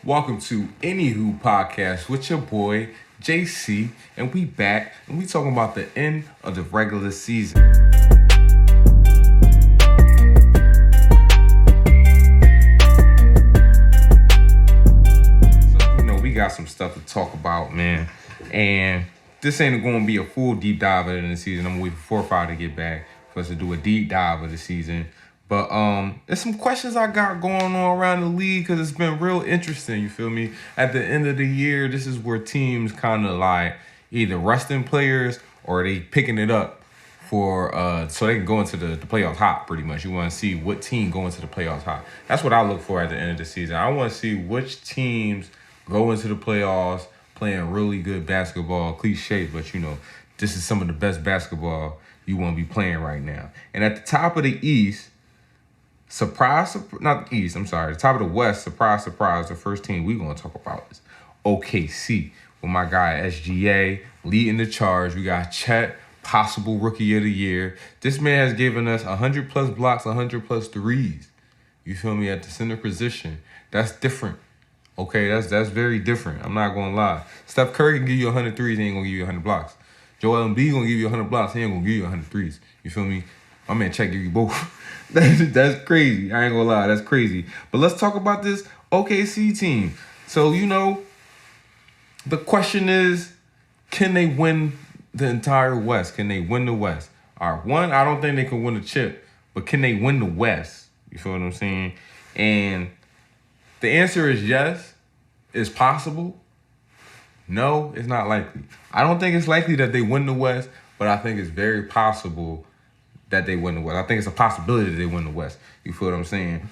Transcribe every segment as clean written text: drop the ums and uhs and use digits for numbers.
Welcome to Anywho Podcast with your boy JC, and we back and we talking about the end of the regular season. So we got some stuff to talk about, man, and this ain't going to be a full deep dive in the season. I'm waiting for 4-5 to get back for us to do a deep dive of the season. But there's some questions I got going on around the league because it's been real interesting, you feel me? At the end of the year, this is where teams kind of like either resting players or they picking it up for so they can go into the playoffs hot, pretty much. You want to see what team go into the playoffs hot. That's what I look for at the end of the season. I want to see which teams go into the playoffs playing really good basketball, cliche, but this is some of the best basketball you want to be playing right now. And at the top of the East, the top of the West, surprise, the first team we're going to talk about is OKC with my guy SGA leading the charge. We got Chet, possible rookie of the year. This man has given us 100 plus blocks, 100 plus threes. You feel me? At the center position. That's different. Okay, that's very different. I'm not going to lie. Steph Curry can give you 100 threes, he ain't going to give you 100 blocks. Joel Embiid going to give you 100 blocks, he ain't going to give you 100 threes. You feel me? My man Chet give you both. That's crazy. I ain't gonna lie, that's crazy. But let's talk about this OKC team. So, the question is, can they win the entire West? Can they win the West? All right, one, I don't think they can win the chip, but can they win the West? You feel what I'm saying? And the answer is yes. It's possible. No, it's not likely. I don't think it's likely that they win the West, but I think it's very possible that they win the West. I think it's a possibility that they win the West. You feel what I'm saying?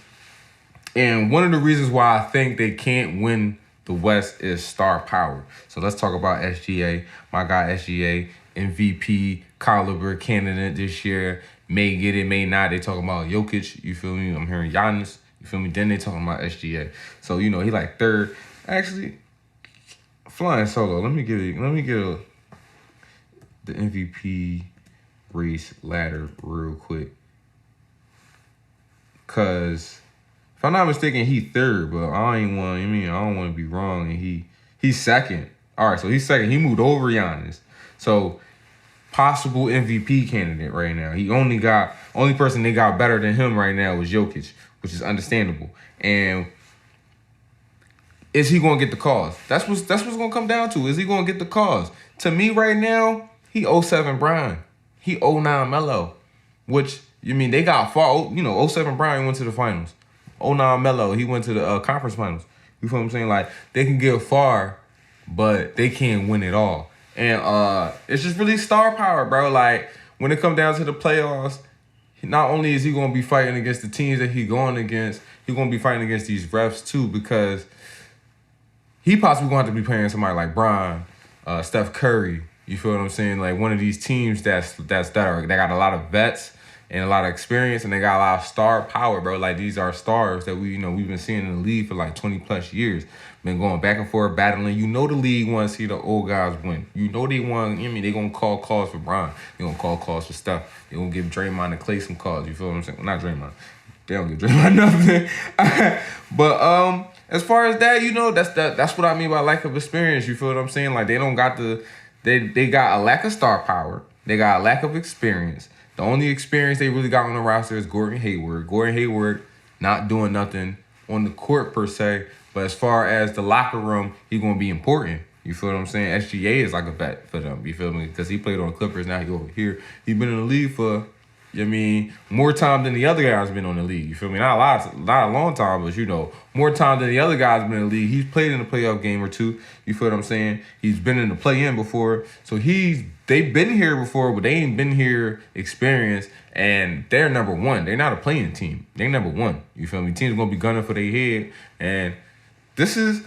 And one of the reasons why I think they can't win the West is star power. So let's talk about SGA. My guy SGA, MVP caliber candidate this year. May get it, may not. They talking about Jokic. You feel me? I'm hearing Giannis. You feel me? Then they talking about SGA. So, he like third. Actually, flying solo. Let me get the MVP race ladder real quick, cause if I'm not mistaken, he third, but I don't want to be wrong, and he's second. All right, so he's second. He moved over Giannis, so possible MVP candidate right now. Only person they got better than him right now was Jokic, which is understandable. And is he gonna get the calls? That's what's gonna come down to. Is he gonna get the calls? To me right now, he 07 Brian. He 09 Melo, which, they got far. 07 Brian went to the finals. 09 Melo, he went to the conference finals. You feel what I'm saying? Like, they can get far, but they can't win it all. And it's just really star power, bro. Like, when it comes down to the playoffs, not only is he going to be fighting against the teams that he's going against, he's going to be fighting against these refs, too, because he possibly going to have to be playing somebody like Bron, Steph Curry. You feel what I'm saying? Like one of these teams that got a lot of vets and a lot of experience, and they got a lot of star power, bro. Like, these are stars that we've been seeing in the league for like 20 plus years. Been going back and forth battling. The league want to see the old guys win. They want. They gonna call calls for Bron. They gonna call calls for Steph. They gonna give Draymond and Clay some calls. You feel what I'm saying? Well, not Draymond. They don't give Draymond nothing. But as far as that, that's what I mean by lack of experience. You feel what I'm saying? Like, they don't got the. They got a lack of star power. They got a lack of experience. The only experience they really got on the roster is Gordon Hayward. Gordon Hayward not doing nothing on the court per se, but as far as the locker room, he's going to be important. You feel what I'm saying? SGA is like a vet for them. You feel me? Because he played on the Clippers. Now he over here. He's been in the league for, more time than the other guys been on the league. You feel me? Not a long time, but more time than the other guys been in the league. He's played in a playoff game or two. You feel what I'm saying? He's been in the play-in before. So they've been here before, but they ain't been here experienced, and they're number one. They're not a playing team. They're number one. You feel me? Team's gonna be gunning for their head, and this is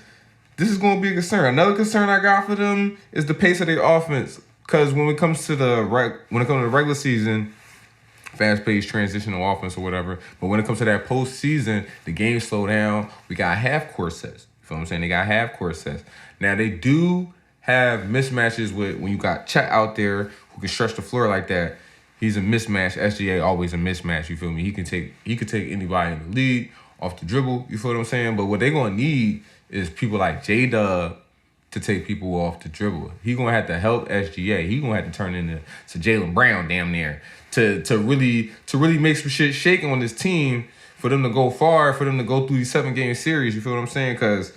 gonna be a concern. Another concern I got for them is the pace of their offense. Because when it comes to the regular season, fast-paced transitional offense or whatever. But when it comes to that postseason, the game slow down. We got half-court sets. You feel what I'm saying? They got half-court sets. Now, they do have mismatches with when you got Chet out there who can stretch the floor like that. He's a mismatch. SGA always a mismatch. You feel me? He could take anybody in the league off the dribble. You feel what I'm saying? But what they're going to need is people like J-Dub to take people off the dribble. He gonna have to help SGA. He gonna have to turn into Jaylen Brown damn near to really make some shit shaking on this team for them to go far, for them to go through these 7-game series. You feel what I'm saying? Because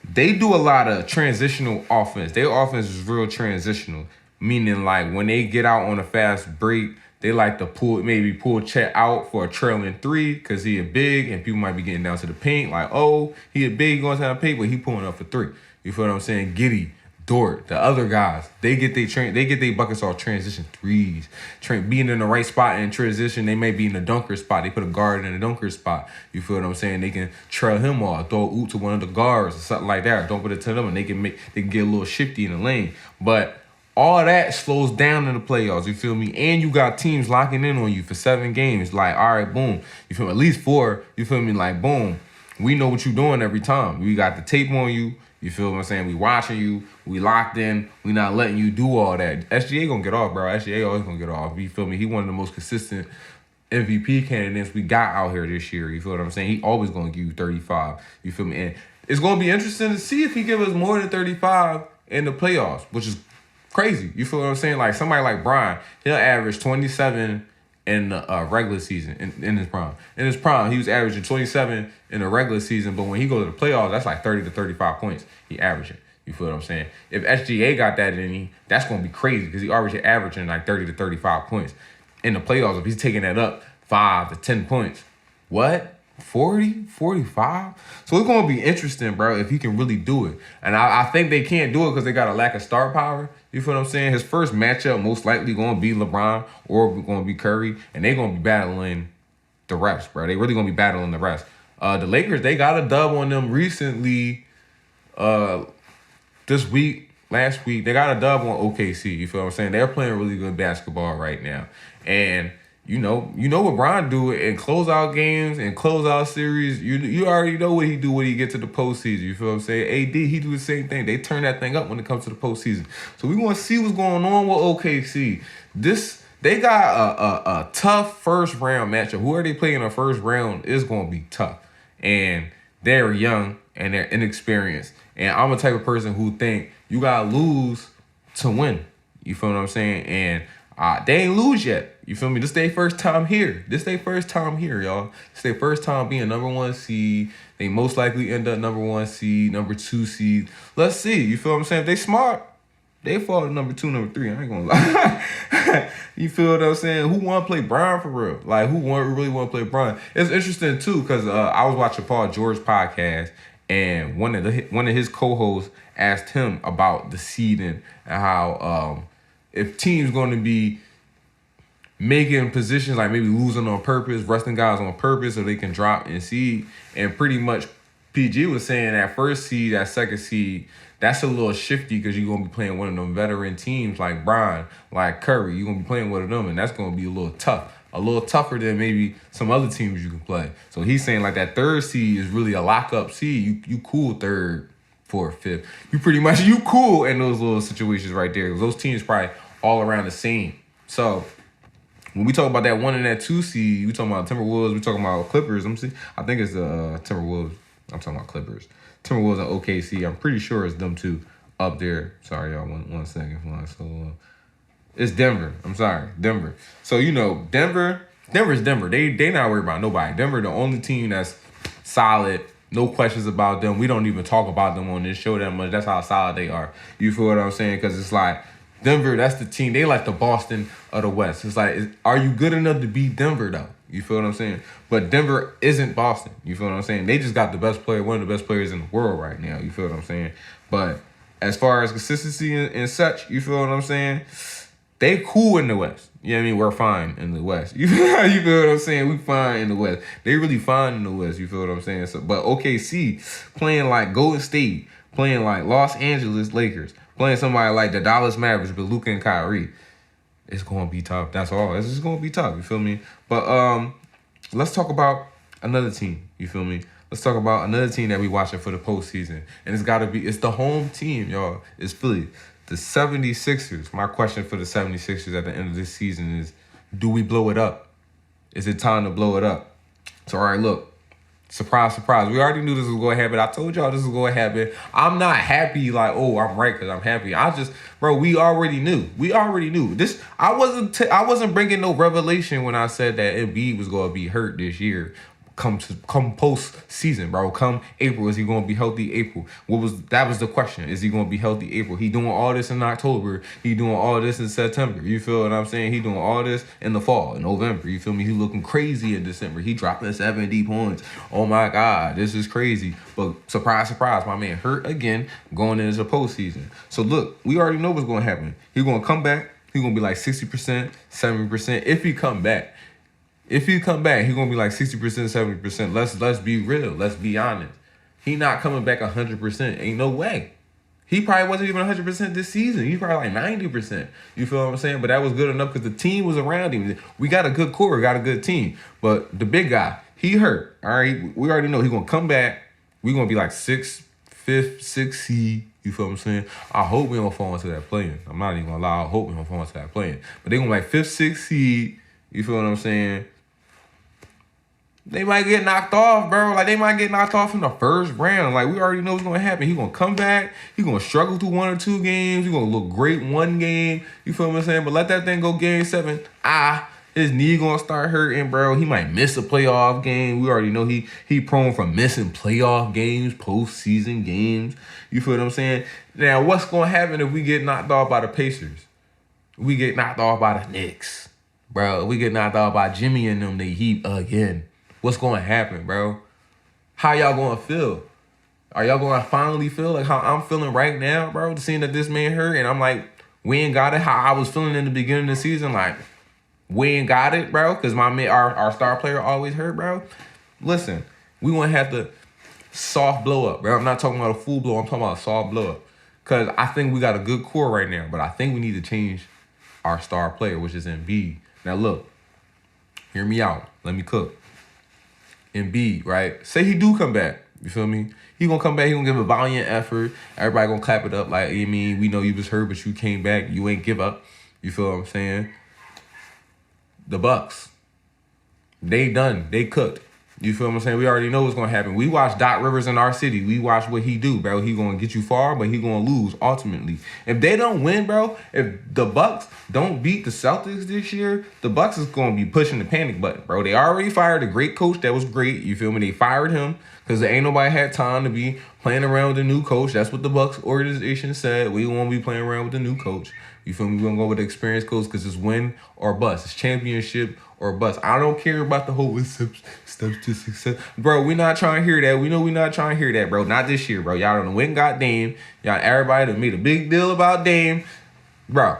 they do a lot of transitional offense. Their offense is real transitional, meaning like when they get out on a fast break, they like to pull Chet out for a trailing 3 because he a big and people might be getting down to the paint like, oh, he a big going to the paint, but he pulling up for 3. You feel what I'm saying? Giddey, Dort, the other guys, they get their buckets off transition threes. Being in the right spot in transition, they may be in the dunker spot. They put a guard in the dunker spot. You feel what I'm saying? They can trail him off, throw oop to one of the guards or something like that. Don't put it to them, and they can get a little shifty in the lane. But all that slows down in the playoffs. You feel me? And you got teams locking in on you for 7 games. Like, all right, boom. You feel me? At least 4. You feel me? Like, boom. We know what you're doing every time. We got the tape on you. You feel what I'm saying? We watching you. We locked in. We not letting you do all that. SGA gonna get off, bro. SGA always gonna get off. You feel me? He one of the most consistent MVP candidates we got out here this year. You feel what I'm saying? He always gonna give you 35. You feel me? And it's gonna be interesting to see if he give us more than 35 in the playoffs, which is crazy. You feel what I'm saying? Like somebody like Brian, he'll average 27 in the regular season in his prime. In his prime, he was averaging 27 in the regular season, but when he goes to the playoffs, that's like 30 to 35 points he averaging. You feel what I'm saying? If SGA got that in him, that's going to be crazy because he already averaging like 30 to 35 points. In the playoffs, if he's taking that up 5 to 10 points, what? 40, 45? So it's going to be interesting, bro, if he can really do it. And I think they can't do it because they got a lack of star power. You feel what I'm saying? His first matchup most likely going to be LeBron or going to be Curry, and they're going to be battling the refs, bro. They really going to be battling the refs. The Lakers, they got a dub on them recently this week, last week. They got a dub on OKC. You feel what I'm saying? They're playing really good basketball right now. And you know what Bron do in closeout games and closeout series. You already know what he do when he get to the postseason. You feel what I'm saying? AD, he do the same thing. They turn that thing up when it comes to the postseason. So we want to see what's going on with OKC. They got a tough first round matchup. Whoever they play in the first round is going to be tough. And they're young and they're inexperienced. And I'm a type of person who think you got to lose to win. You feel what I'm saying? And they ain't lose yet. You feel me? This their first time here. Y'all. This their first time being number 1 seed. They most likely end up number 1 seed, number 2 seed. Let's see. You feel what I'm saying? If they smart, they fall to number 2, number 3. I ain't gonna lie. You feel what I'm saying? Who want to play Brian for real? Like, who really want to play Brian? It's interesting, too, because I was watching Paul George podcast, and one of his co-hosts asked him about the seeding and how if teams going to be making positions like maybe losing on purpose, resting guys on purpose so they can drop and seed. And pretty much PG was saying that first seed, that second seed, that's a little shifty because you're going to be playing one of them veteran teams like Brian, like Curry. You're going to be playing one of them, and that's going to be a little tough. A little tougher than maybe some other teams you can play. So he's saying like that third seed is really a lock-up seed. You cool third, fourth, fifth. You cool in those little situations right there. Those teams probably all around the same. So when we talk about that 1 and that 2 seed, we talking about Timberwolves, we talking about Clippers. I think it's the Timberwolves. I'm talking about Clippers. Timberwolves and OKC. I'm pretty sure it's them two up there. Sorry, y'all. One second. So it's Denver. I'm sorry, Denver. So Denver's Denver. They not worried about nobody. Denver, the only team that's solid. No questions about them. We don't even talk about them on this show that much. That's how solid they are. You feel what I'm saying? Because it's like Denver, that's the team. They like the Boston of the West. It's like, are you good enough to beat Denver, though? You feel what I'm saying? But Denver isn't Boston. You feel what I'm saying? They just got the best player, one of the best players in the world right now. You feel what I'm saying? But as far as consistency and such, you feel what I'm saying? They cool in the West. You know what I mean? We're fine in the West. You feel what I'm saying? We fine in the West. They really fine in the West. You feel what I'm saying? So, but OKC playing like Golden State, playing like Los Angeles Lakers, playing somebody like the Dallas Mavericks with Luka and Kyrie, it's going to be tough. That's all. It's just going to be tough. You feel me? But let's talk about another team. You feel me? Let's talk about another team that we watching for the postseason. And it's the home team, y'all. It's Philly. The 76ers. My question for the 76ers at the end of this season is, do we blow it up? Is it time to blow it up? So, all right, look. Surprise, surprise. We already knew this was going to happen. I told y'all this was going to happen. I'm not happy like, oh, I'm right because I'm happy. Bro, we already knew. We already knew. I wasn't bringing no revelation when I said that Embiid was going to be hurt this year. Come post season, bro. Come April, is he gonna be healthy? April. That was the question? Is he gonna be healthy? April. He doing all this in October. He doing all this in September. You feel what I'm saying? He doing all this in the fall, in November. You feel me? He looking crazy in December. He dropping 70 points. Oh my God, this is crazy. But surprise, surprise, my man hurt again going into the postseason. So look, we already know what's gonna happen. He gonna come back. He gonna be like 60%, 70% if he come back. If he come back, he gonna be like 60%, 70%. Let's be real. Let's be honest. He not coming back 100%. Ain't no way. He probably wasn't even 100% this season. He probably like 90%. You feel what I'm saying? But that was good enough because the team was around him. We got a good core, got a good team. But the big guy, he hurt. All right, we already know he gonna come back. We gonna be like fifth, sixth seed. You feel what I'm saying? I hope we don't fall into that playing. I'm not even gonna lie. I hope we don't fall into that playing. But they gonna be like fifth, sixth seed. You feel what I'm saying? They might get knocked off, bro. Like, they might get knocked off in the first round. Like, we already know what's going to happen. He's going to come back. He's going to struggle through 1 or 2 games. He's going to look great one game. You feel what I'm saying? But let that thing go game 7. His knee going to start hurting, bro. He might miss a playoff game. We already know he prone for missing playoff games, postseason games. You feel what I'm saying? Now, what's going to happen if we get knocked off by the Pacers? We get knocked off by the Knicks, bro. We get knocked off by Jimmy and them, the Heat again. What's going to happen, bro? How y'all going to feel? Are y'all going to finally feel like how I'm feeling right now, bro? Seeing that this man hurt, and I'm like, we ain't got it. How I was feeling in the beginning of the season, like, we ain't got it, bro, because my man, our star player always hurt, bro. Listen, we going to have to soft blow up, bro. I'm not talking about a full blow. I'm talking about a soft blow up. Because I think we got a good core right now, but I think we need to change our star player, which is Embiid. Now, look, hear me out. Let me cook. Embiid, right? Say he do come back. You feel me? He gonna come back. He gonna give a valiant effort. Everybody gonna clap it up. Like, I mean, we know you was hurt, but you came back. You ain't give up. You feel what I'm saying? The Bucks, they done. They cooked. You feel what I'm saying? We already know what's gonna happen. We watch Doc Rivers in our city. We watch what he do, bro. He gonna get you far, but he gonna lose ultimately. If they don't win, bro, if the Bucks don't beat the Celtics this year, the Bucks is gonna be pushing the panic button, bro. They already fired a great coach that was great. You feel me? They fired him because ain't nobody had time to be playing around with the new coach. That's what the Bucks organization said. We won't be playing around with the new coach. You feel me? We're going to go with the experienced coach because it's win or bust. It's championship or bust. I don't care about the whole steps to success. Bro, we're not trying to hear that. We know we're not trying to hear that, bro. Not this year, bro. Y'all done went and got Dame. Y'all, everybody done made a big deal about Dame. Bro,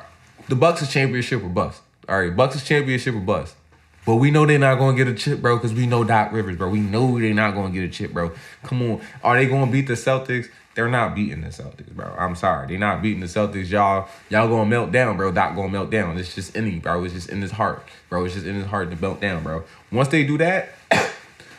the Bucks is championship or bust. All right, Bucks is championship or bust. But we know they're not going to get a chip, bro, because we know Doc Rivers, bro. We know they're not going to get a chip, bro. Come on. Are they going to beat the Celtics? They're not beating the Celtics, bro. I'm sorry. They're not beating the Celtics. Y'all going to melt down, bro. Doc going to melt down. It's just in him, bro. It's just in his heart, bro. It's just in his heart to melt down, bro. Once they do that,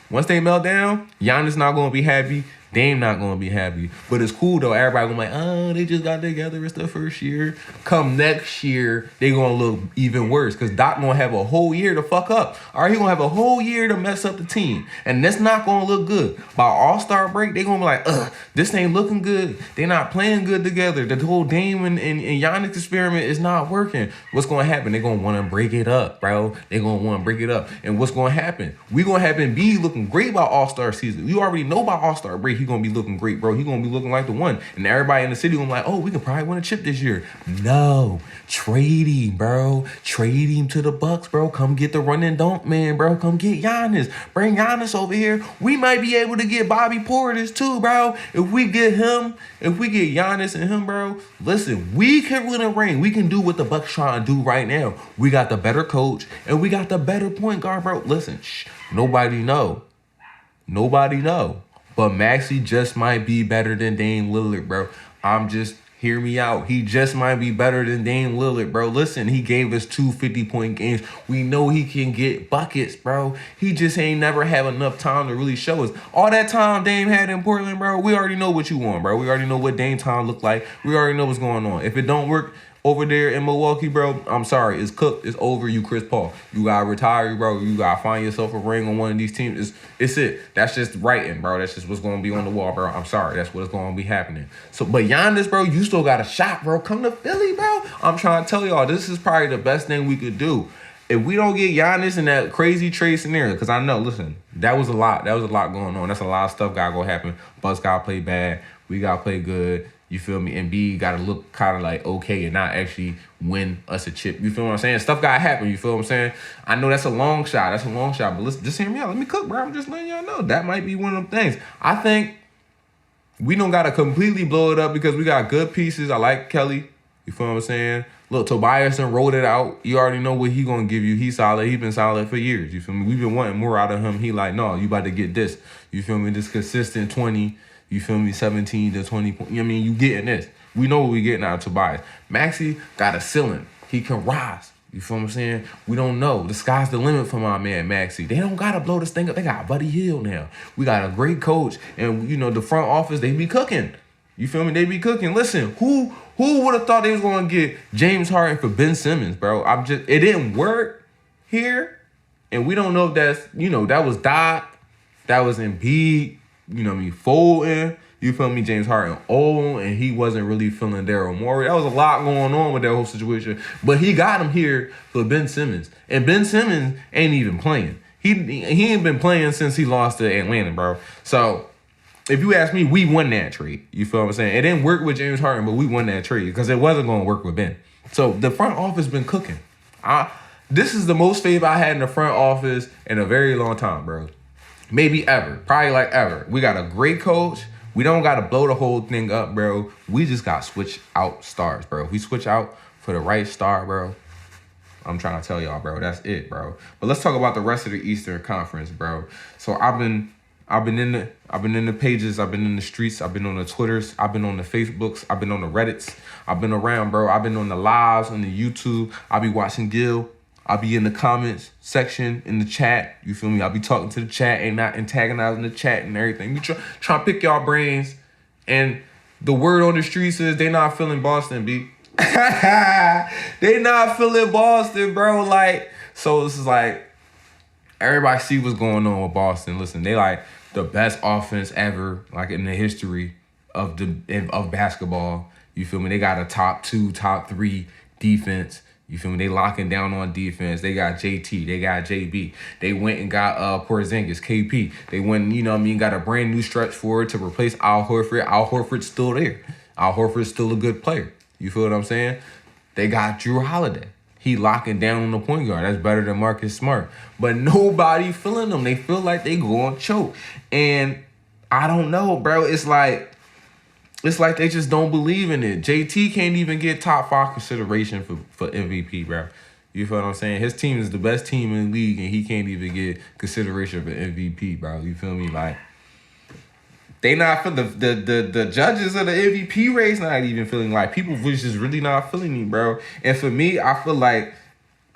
once they melt down, Giannis not going to be happy. Dame not going to be happy. But it's cool, though. Everybody going to be like, oh, they just got together. It's the first year. Come next year, they going to look even worse because Doc going to have a whole year to fuck up. All right, he going to have a whole year to mess up the team. And that's not going to look good. By All-Star break, they going to be like, this ain't looking good. They not playing good together. The whole Dame and Giannis experiment is not working. What's going to happen? They going to want to break it up, bro. They going to want to break it up. And what's going to happen? We going to have Embiid looking great by All-Star season. You already know by All-Star break, he going to be looking great, bro. He going to be looking like the one. And everybody in the city going to be like, oh, we can probably win a chip this year. No. Trade him, bro. Trade him to the Bucks, bro. Come get the run and dunk man, bro. Come get Giannis. Bring Giannis over here. We might be able to get Bobby Portis too, bro. If we get him, if we get Giannis and him, bro, listen, we can win a ring. We can do what the Bucks trying to do right now. We got the better coach and we got the better point guard, bro. Listen, nobody know. Nobody know. But Maxey just might be better than Dame Lillard, bro. Hear me out. He just might be better than Dame Lillard, bro. Listen, he gave us 2 50-point games. We know he can get buckets, bro. He just ain't never have enough time to really show us. All that time Dame had in Portland, bro, we already know what you want, bro. We already know what Dame time looked like. We already know what's going on. If it don't work over there in Milwaukee, bro, I'm sorry, it's cooked. It's over. You Chris Paul. You gotta retire, bro. You gotta find yourself a ring on one of these teams. It's it. That's just writing, bro. That's just what's gonna be on the wall, bro. I'm sorry. That's what's gonna be happening. So, but Giannis, bro, you still got a shot, bro. Come to Philly, bro. I'm trying to tell y'all, this is probably the best thing we could do. If we don't get Giannis in that crazy trade scenario, because I know, listen, that was a lot. That was a lot going on. That's a lot of stuff gotta go happen. Bucks gotta play bad. We gotta play good. You feel me? And B gotta look kind of like okay and not actually win us a chip. You feel what I'm saying? Stuff gotta happen. You feel what I'm saying? I know that's a long shot. That's a long shot. But listen, just hear me out. Let me cook, bro. I'm just letting y'all know. That might be one of them things. I think we don't gotta completely blow it up because we got good pieces. I like Kelly. You feel what I'm saying? Look, Tobias done rolled it out. You already know what he gonna give you. He's solid. He been solid for years. You feel me? We've been wanting more out of him. He like, no, you about to get this. You feel me? This consistent 20. You feel me? 17 to 20. You know what I mean? You getting this. We know what we getting out of Tobias. Maxey got a ceiling. He can rise. You feel what I'm saying? We don't know. The sky's the limit for my man Maxey. They don't gotta blow this thing up. They got Buddy Hield now. We got a great coach, and you know the front office. They be cooking. You feel me? They be cooking. Listen, who would have thought they was gonna get James Harden for Ben Simmons, bro? It didn't work here, and we don't know if that's that was Doc, that was Embiid. You know what I mean? Folding. You feel me? James Harden old, and he wasn't really feeling Daryl Morey. That was a lot going on with that whole situation. But he got him here for Ben Simmons. And Ben Simmons ain't even playing. He ain't been playing since he lost to Atlanta, bro. So, if you ask me, we won that trade. You feel what I'm saying? It didn't work with James Harden, but we won that trade because it wasn't going to work with Ben. So, the front office been cooking. This is the most faith I had in the front office in a very long time, bro. Maybe ever. Probably like ever. We got a great coach. We don't got to blow the whole thing up, bro. We just got to switch out stars, bro. If we switch out for the right star, bro, I'm trying to tell y'all, bro, that's it, bro. But let's talk about the rest of the Eastern Conference, bro. So I've been in the pages, I've been in the streets, I've been on the Twitters, I've been on the Facebooks, I've been on the Reddits, I've been around, bro. I've been on the lives, on the YouTube. I'll be watching Gil. I'll be in the comments section, in the chat. You feel me? I'll be talking to the chat and not antagonizing the chat and everything. We try to pick y'all brains. And the word on the streets is they not feeling Boston, B. They not feeling Boston, bro. Like, so this is like, everybody see what's going on with Boston. Listen, they like the best offense ever, like in the history of basketball. You feel me? They got a top 2, top 3 defense. You feel me? They locking down on defense. They got JT. They got JB. They went and got Porzingis, KP. They went, got a brand new stretch forward to replace Al Horford. Al Horford's still there. Al Horford's still a good player. You feel what I'm saying? They got Drew Holiday. He locking down on the point guard. That's better than Marcus Smart. But nobody feeling them. They feel like they going to choke. And I don't know, bro. It's like they just don't believe in it. JT can't even get top 5 consideration for MVP, bro. You feel what I'm saying? His team is the best team in the league, and he can't even get consideration for MVP, bro. You feel me? Like, they not for the judges of the MVP race not even feeling like people was just really not feeling me, bro. And for me, I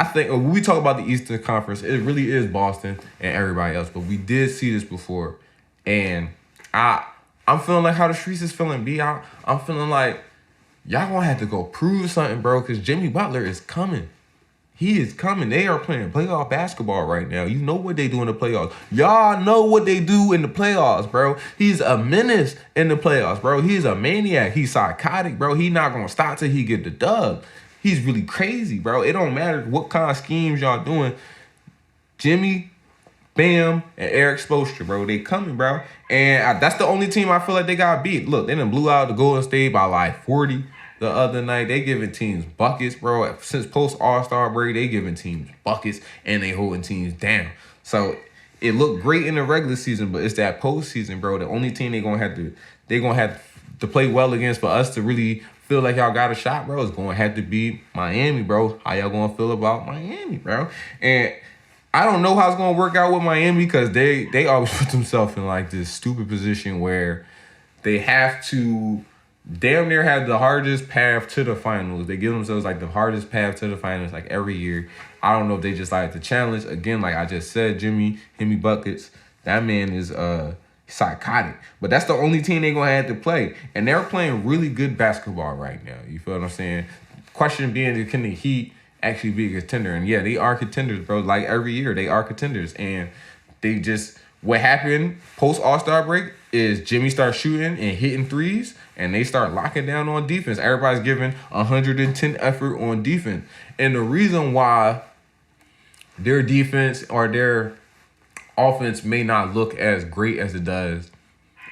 think when we talk about the Eastern Conference, it really is Boston and everybody else. But we did see this before, and I'm feeling like how the streets is feeling, B. I'm feeling like y'all gonna have to go prove something, bro, because Jimmy Butler is coming. He is coming. They are playing playoff basketball right now. You know what they do in the playoffs. Y'all know what they do in the playoffs, bro. He's a menace in the playoffs, bro. He's a maniac. He's psychotic, bro. He not gonna stop till he get the dub. He's really crazy, bro. It don't matter what kind of schemes y'all doing. Jimmy, Bam, and Eric Spoelstra, bro. They coming, bro. And that's the only team I feel like they got beat. Look, they done blew out the Golden State by like 40 the other night. They giving teams buckets, bro. Since post All-Star break, they giving teams buckets and they holding teams down. So it looked great in the regular season, but it's that postseason, bro. The only team they gonna have to play well against for us to really feel like y'all got a shot, bro, is gonna have to be Miami, bro. How y'all gonna feel about Miami, bro? And I don't know how it's gonna work out with Miami because they always put themselves in like this stupid position where they have to damn near have the hardest path to the finals. They give themselves like the hardest path to the finals like every year. I don't know if they just like the challenge. Again, like I just said, Jimmy buckets. That man is psychotic. But that's the only team they're gonna have to play. And they're playing really good basketball right now. You feel what I'm saying? question being, can the Heat actually be a contender? And yeah, they are contenders, bro. Like every year, they are contenders. And they just, what happened post All-Star break is Jimmy starts shooting and hitting threes, and they start locking down on defense. Everybody's giving 110 effort on defense. And the reason why their defense or their offense may not look as great as it does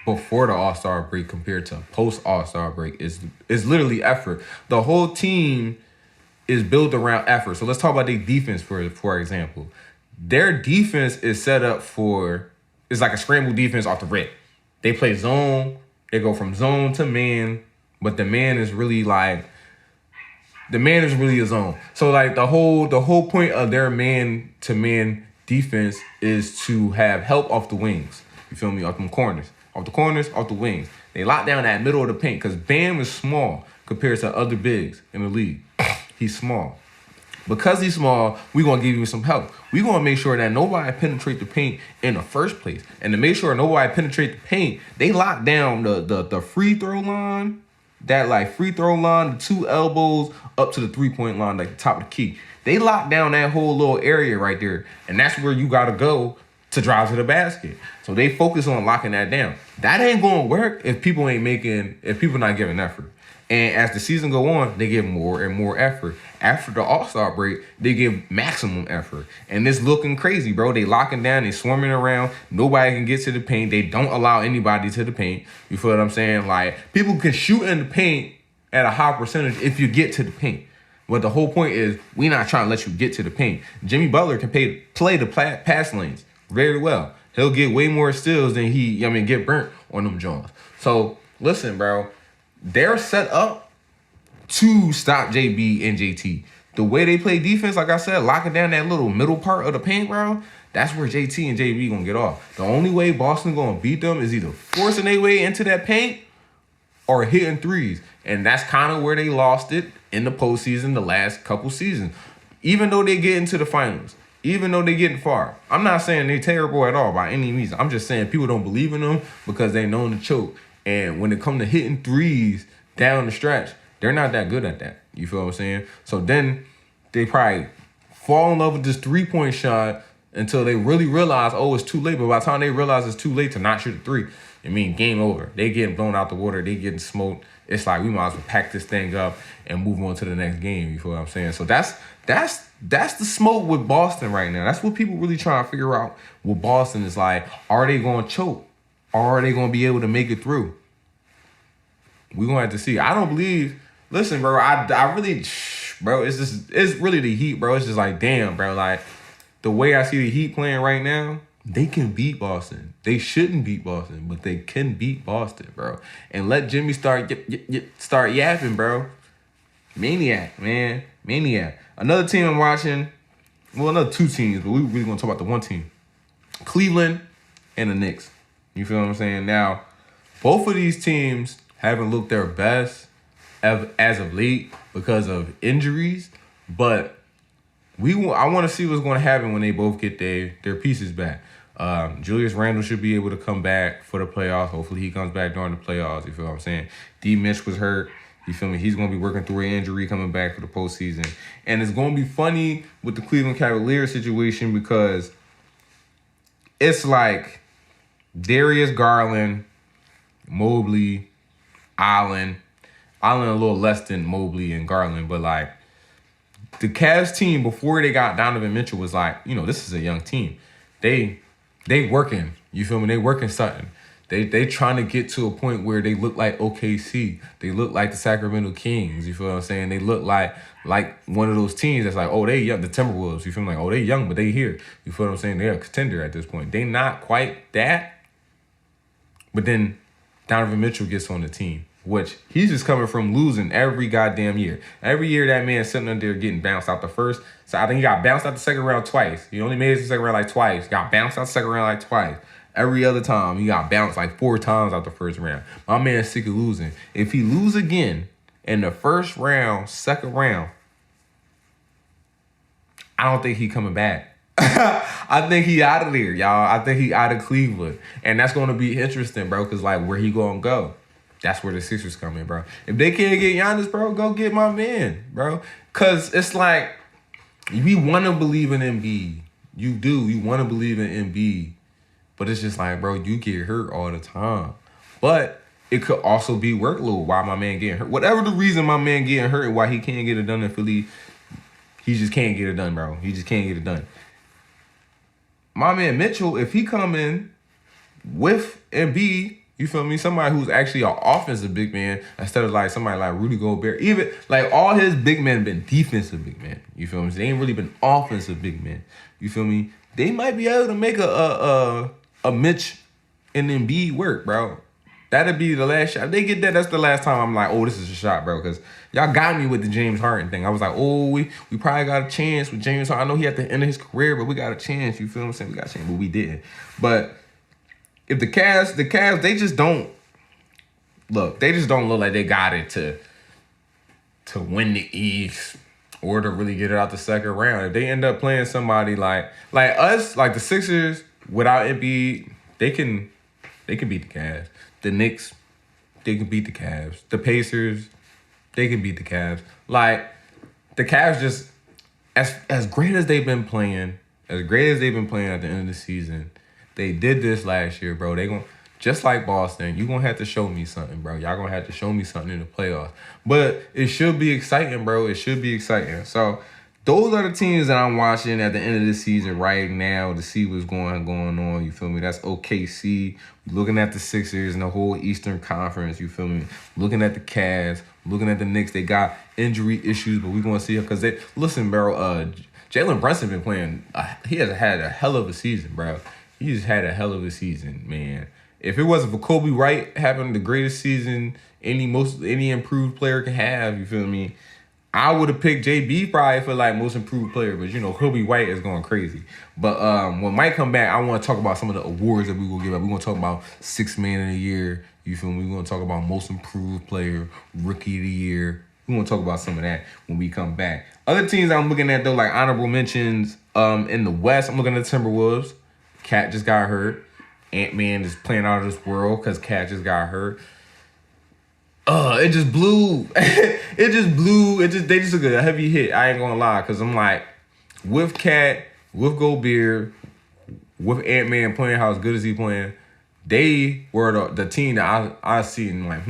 before the All-Star break compared to post All-Star break is literally effort. The whole team is built around effort. So let's talk about their defense for example. Their defense is set up for, it's like a scramble defense off the rip. They play zone, they go from zone to man, but the man is really a zone. So like the whole point of their man to man defense is to have help off the wings. You feel me? Off them corners. Off the corners, off the wings. They lock down that middle of the paint because Bam is small compared to other bigs in the league. He's small. Because he's small, we're going to give him some help. We're going to make sure that nobody penetrate the paint in the first place. And to make sure nobody penetrate the paint, they lock down the free throw line, that like free throw line, the two elbows up to the three-point line, like the top of the key. They lock down that whole little area right there. And that's where you got to go to drive to the basket. So they focus on locking that down. That ain't going to work if people not giving effort. And as the season go on, they give more and more effort. After the All-Star break, they give maximum effort. And it's looking crazy, bro. They locking down, they swarming around. Nobody can get to the paint. They don't allow anybody to the paint. You feel what I'm saying? Like, people can shoot in the paint at a high percentage if you get to the paint. But the whole point is, we're not trying to let you get to the paint. Jimmy Butler can play the pass lanes very well. He'll get way more steals than get burnt on them Jones. So, listen, bro. They're set up to stop JB and JT. The way they play defense, like I said, locking down that little middle part of the paint, bro, that's where JT and JB gonna get off. The only way Boston gonna beat them is either forcing their way into that paint or hitting threes. And that's kind of where they lost it in the postseason the last couple seasons. Even though they get into the finals, even though they getting far. I'm not saying they're terrible at all by any means. I'm just saying people don't believe in them because they known to choke. And when it comes to hitting threes down the stretch, they're not that good at that. You feel what I'm saying? So then they probably fall in love with this three-point shot until they really realize, oh, it's too late. But by the time they realize it's too late to not shoot a three, game over. They getting blown out the water. They getting smoked. It's like we might as well pack this thing up and move on to the next game. You feel what I'm saying? So that's the smoke with Boston right now. That's what people really trying to figure out with Boston is like, are they going to choke? Or are they going to be able to make it through? We're going to have to see. I don't believe. Listen, bro, I really, bro, it's really the Heat, bro. It's just like, damn, bro. Like, the way I see the Heat playing right now, they can beat Boston. They shouldn't beat Boston, but they can beat Boston, bro. And let Jimmy start yapping, bro. Maniac, man. Maniac. Another team I'm watching, well, another two teams, but we really going to talk about the one team. Cleveland and the Knicks. You feel what I'm saying? Now, both of these teams haven't looked their best as of late because of injuries, but I want to see what's going to happen when they both get their pieces back. Julius Randle should be able to come back for the playoffs. Hopefully he comes back during the playoffs. You feel what I'm saying? D. Mitch was hurt. You feel me? He's going to be working through an injury coming back for the postseason. And it's going to be funny with the Cleveland Cavaliers situation because it's like Darius Garland, Mobley, Allen a little less than Mobley and Garland, but like the Cavs team before they got Donovan Mitchell was like, this is a young team. They working, you feel me? They working something. They trying to get to a point where they look like OKC. They look like the Sacramento Kings, you feel what I'm saying? They look like one of those teams that's like, oh, they young, the Timberwolves, you feel me? Like, oh, they young, but they here. You feel what I'm saying? They're a contender at this point. They not quite that. But then Donovan Mitchell gets on the team, which he's just coming from losing every goddamn year. Every year that man's sitting up there getting bounced out the first. So I think he got bounced out the second round twice. He only made it to the second round like twice. Got bounced out the second round like twice. Every other time, he got bounced like 4 times out the first round. My man's sick of losing. If he lose again in the first round, second round, I don't think he coming back. I think he out of there, y'all. I think he out of Cleveland. And that's going to be interesting, bro, because, like, where he going to go? That's where the Sixers come in, bro. If they can't get Giannis, bro, go get my man, bro. Cause it's like we want to believe in Embiid. You do. You want to believe in Embiid. But it's just like, bro, you get hurt all the time. But it could also be workload why my man getting hurt. Whatever the reason my man getting hurt and why he can't get it done in Philly, he just can't get it done, bro. He just can't get it done. My man Mitchell, if he come in with Embiid, you feel me? Somebody who's actually an offensive big man instead of like somebody like Rudy Gobert. Even like all his big men been defensive big men. You feel me? They ain't really been offensive big men. You feel me? They might be able to make a Mitch and Embiid work, bro. That'd be the last shot. If they get that, that's the last time I'm like, oh, this is a shot, bro. Because y'all got me with the James Harden thing. I was like, oh, we probably got a chance with James Harden. I know he at the end of his career, but we got a chance. You feel what I'm saying? We got a chance, but we didn't. But if the Cavs, they just don't look. They just don't look like they got it to win the East or to really get it out the second round. If they end up playing somebody like us, like the Sixers without Embiid, they can beat the Cavs. The Knicks, they can beat the Cavs. The Pacers, they can beat the Cavs. Like the Cavs just as great as they've been playing, at the end of the season. They did this last year, bro. They gonna just like Boston. You gonna have to show me something, bro. Y'all gonna have to show me something in the playoffs. But it should be exciting, bro. It should be exciting. So those are the teams that I'm watching at the end of the season right now to see what's going on. You feel me? That's OKC. Looking at the Sixers and the whole Eastern Conference. You feel me? Looking at the Cavs. Looking at the Knicks. They got injury issues, but we're gonna see because they listen, bro. Jalen Brunson been playing. He has had a hell of a season, bro. He just had a hell of a season, man. If it wasn't for Kobe White having the greatest season any improved player can have, you feel me? I would have picked JB probably for like most improved player, but you know Kobe White is going crazy. But when Mike come back, I want to talk about some of the awards that we will give out. We're gonna talk about Sixth Man of the Year. You feel me? We're gonna talk about most improved player, Rookie of the Year. We're gonna talk about some of that when we come back. Other teams I'm looking at though, like honorable mentions in the West. I'm looking at the Timberwolves. Cat just got hurt. Ant-Man is playing out of this world because Cat just got hurt. It just blew. They just took a heavy hit. I ain't gonna lie, because I'm like, with Cat, with Gobert, with Ant-Man playing how as good as he playing, they were the team that I see and like,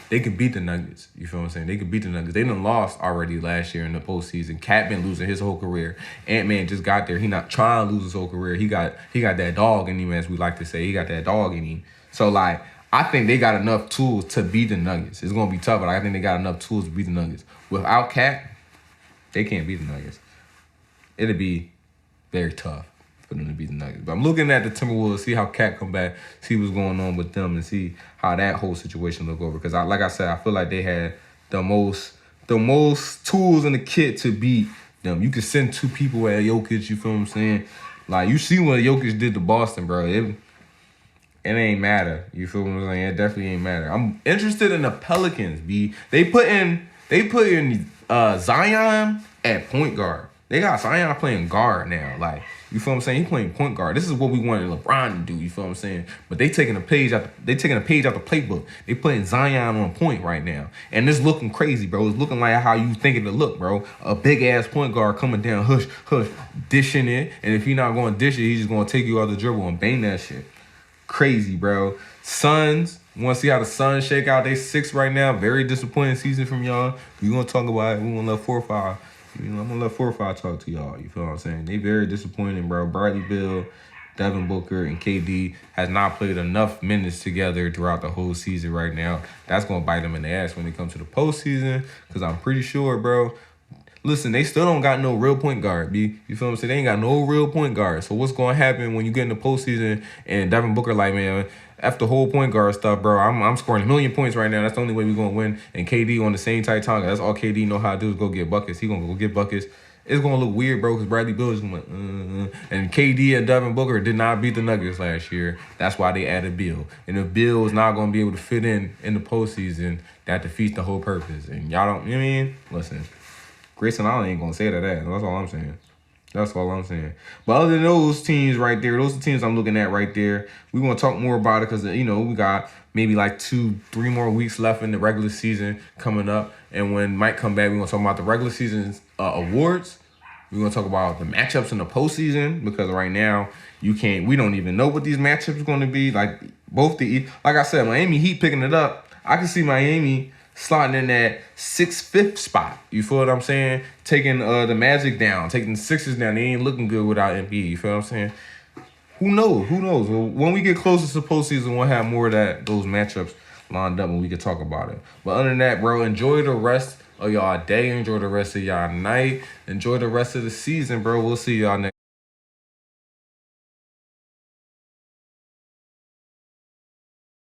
they could beat the Nuggets. You feel what I'm saying? They could beat the Nuggets. They done lost already last year in the postseason. Cat been losing his whole career. Ant-Man just got there. He not trying to lose his whole career. He got that dog in him, as we like to say. He got that dog in him. So like, I think they got enough tools to beat the Nuggets. It's gonna be tough, but I think they got enough tools to beat the Nuggets. Without Cat, they can't beat the Nuggets. It'll be very tough for them to beat the Nuggets. But I'm looking at the Timberwolves, see how Cat come back, see what's going on with them, and see how that whole situation look over. Because like I said, I feel like they had the most tools in the kit to beat them. You could send two people at Jokic, you feel what I'm saying? Like, you see what Jokic did to Boston, bro. It ain't matter. You feel what I'm saying? It definitely ain't matter. I'm interested in the Pelicans, B. They put in Zion at point guard. They got Zion playing guard now. Like, you feel what I'm saying? He playing point guard. This is what we wanted LeBron to do. You feel what I'm saying? But they taking a page out the playbook. They putting Zion on point right now, and it's looking crazy, bro. It's looking like how you think it look, bro. A big ass point guard coming down, hush, dishing it, and if you're not going to dish it, he's just going to take you out the dribble and bang that shit. Crazy, bro. Suns. Want to see how the Suns shake out? They 6 right now. Very disappointing season from y'all. We gonna talk about it. We gonna let 4 or 5. I'm gonna let 4 or 5 talk to y'all. You feel what I'm saying? They very disappointing, bro. Bradley Beal, Devin Booker, and KD has not played enough minutes together throughout the whole season right now. That's gonna bite them in the ass when it comes to the postseason. Cause I'm pretty sure, bro. Listen, they still don't got no real point guard, B. You feel what I'm saying? They ain't got no real point guard. So what's going to happen when you get in the postseason and Devin Booker like, man, after the whole point guard stuff, bro, I'm scoring 1 million points right now. That's the only way we're going to win. And KD on the same tight time. That's all KD know how to do is go get buckets. He going to go get buckets. It's going to look weird, bro, because Bradley Beal is going to And KD and Devin Booker did not beat the Nuggets last year. That's why they added Beal. And if Beal is not going to be able to fit in the postseason, that defeats the whole purpose. And y'all don't, you know what I mean? Listen. Grayson Allen ain't gonna say that. That's all I'm saying. That's all I'm saying. But other than those teams right there, those are the teams I'm looking at right there. We're going to talk more about it because, we got maybe like 2-3 more weeks left in the regular season coming up. And when Mike come back, we're going to talk about the regular season awards. We're going to talk about the matchups in the postseason because right now we don't even know what these matchups are going to be. Like like I said, Miami Heat picking it up. I can see Miami slotting in that 6th, 5th spot. You feel what I'm saying? Taking the Magic down, taking the Sixers down. They ain't looking good without Embiid. You feel what I'm saying? Who knows? Who knows? Well, when we get closer to postseason, we'll have more of those matchups lined up and we can talk about it. But other than that, bro, enjoy the rest of y'all day. Enjoy the rest of y'all night. Enjoy the rest of the season, bro. We'll see y'all next.